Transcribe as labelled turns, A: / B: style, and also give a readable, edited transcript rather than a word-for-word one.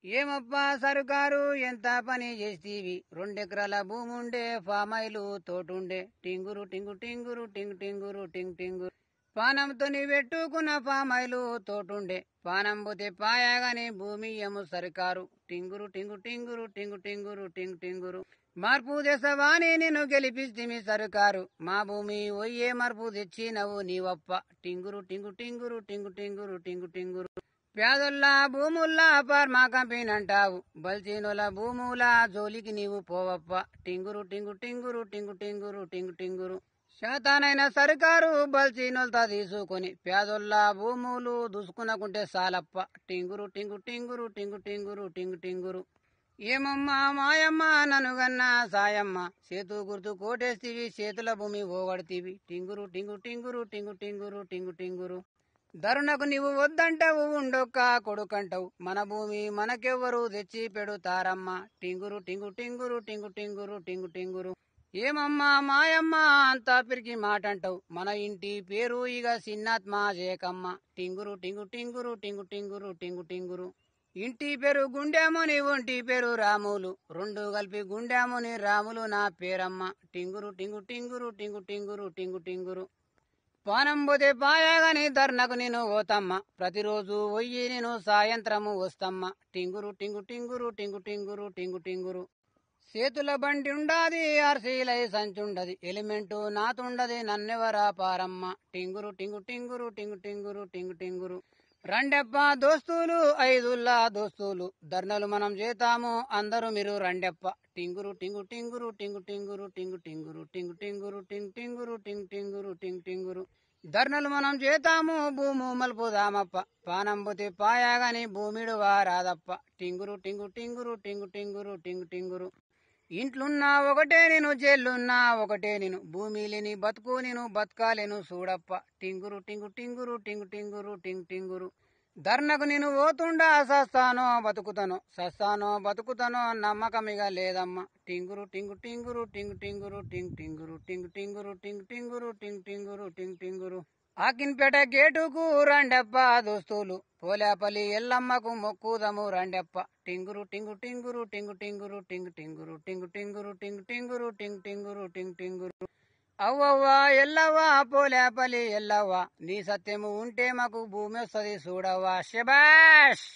A: ఏమప్పా సరుకారు ఎంత పని చేస్తీవి? 2 ఎకరాల భూముండే, ఫామాయిలు తోటుండే, టింగురు టింగు టింగురు టింగు టింగురు టింగ్ టింగురు. పానంతో పెట్టుకున్న ఫామాయిలు తోటుండే, పానం పోతే పాయాగాని భూమి ఏమో సరికారు. టింగురు టింగు టింగురు టింగు టింగురు టింగ్ టింగురు. మార్పు తెసవాని నేను గెలిపిస్తిమి సరుకారు, మా భూమి ఒయ్యే మార్పు తెచ్చినవు నీవప్ప. టింగురు టింగు టింగురు టింగు టింగురు టింగు టింగురు. పేదొల్ల భూముల్లా ఫార్మా కంపెనీ అంటావు, బల్చీనుల భూముల జోలికి నీవు పోవప్ప. టింగురు టింగు టింగురు టింగు టింగురు టింగు టింగురు. శాతానైన సర్కారు బల్చీనులతో తీసుకొని పేదొల్ల భూములు దుసుకునకుంటే సాలప్ప. టింగురు టింగు టింగురు టింగు టింగురు టింగు టింగురు. ఏమమ్మా మాయమ్మ ననుగన్నా సాయమ్మ, చేతు గుర్తు కోటేస్తీవి, చేతుల భూమి పోగొడతీవి. టింగురు టింగు టింగురు టింగు టింగురు టింగు టింగురు. ధరుణకు నీవు వద్దంటావు, ఉండొక్క కొడుకంటావు, మన భూమి మనకెవ్వరు తెచ్చి పెడుతారమ్మా. టింగురు టింగు టింగురు టింగు టింగురు టింగు టింగురు. ఏమమ్మా మాయమ్మ అంతా పిరికి మాట అంటావు, మన ఇంటి పేరు ఇక సిన్నాత్మ జేకమ్మ. టింగురు టింగు టింగురు టింగు టింగురు టింగు టింగురు. ఇంటి పేరు గుండెముని, ఒంటి పేరు రాములు, 2 కలిపి గుండెముని రాములు నా పేరమ్మ. టింగురు టింగు టింగురు టింగు టింగురు టింగు టింగురు. పానం పోతే పాయాగాని ధర్నకు నేను పోతమ్మ, ప్రతిరోజు పోయి నేను సాయంత్రము వస్తమ్మ. టింగురు టింగు టింగురు టింగు టింగురు టింగు టింగురు. చేతుల బండి ఉండాది, ఆర్సీలై సంచుండది, ఎలిమెంటు నాతుండది, నన్నెవరా పారమ్మ. టింగురు టింగు టింగురు టింగు టింగురు టింగు టింగురు. రండెప్ప దోస్తులు, 5 దోస్తులు, ధర్నలు మనం చేతాము, అందరూ మీరు రండెప్ప. టింగురు టింగు టింగురు టింగు టింగురు టింగు టింగురు టింగు టింగురు టింగు టింగురు టింగు టింగురు టింగు టింగురు. ధర్నలు మనం చేతాము, భూము మలుపుదామప్ప, పానం పోతే పాయాగాని భూమిడు వారాదప్ప. టింగురు టింగు టింగురు టింగు టింగురు టింగు టింగురు. ఇంట్లున్నా ఒకటే నేను, జైలున్నా ఒకటే నేను, భూమి లేని బతుకు నేను బతకాలేను చూడప్ప. టింగురు టింగు టింగురు టింగు టింగురు టింగు టింగురు. ధర్నకు నేను పోతుండా, సస్తానో బతుకుతానో, సస్తానో బతుకుతానో నమ్మకమిగ లేదమ్మ. టింగురు టింగు టింగురు టింగు టింగురు టింగు టింగురు టింగు టింగురు టింగు టింగురు టింగు టింగురు టింగు టింగురు. ఆకిన్పేట గేటుకు రండెప్ప దోస్తులు, పోలేపల్లి ఎల్లమ్మకు మొక్కుదము రండెప్ప. టింగురు టింగు టింగురు టింగు టింగురు టింగు టింగురు టింగు టింగురు టింగు టింగురు టింగు టింగురు టింగు టింగురు. అవ్వవ్వా ఎల్లవ్వా పోలేపల్లి ఎల్లవ్వా, నీ సత్యము ఉంటే మాకు భూమి వస్తుంది చూడవ్వా. శబాష్.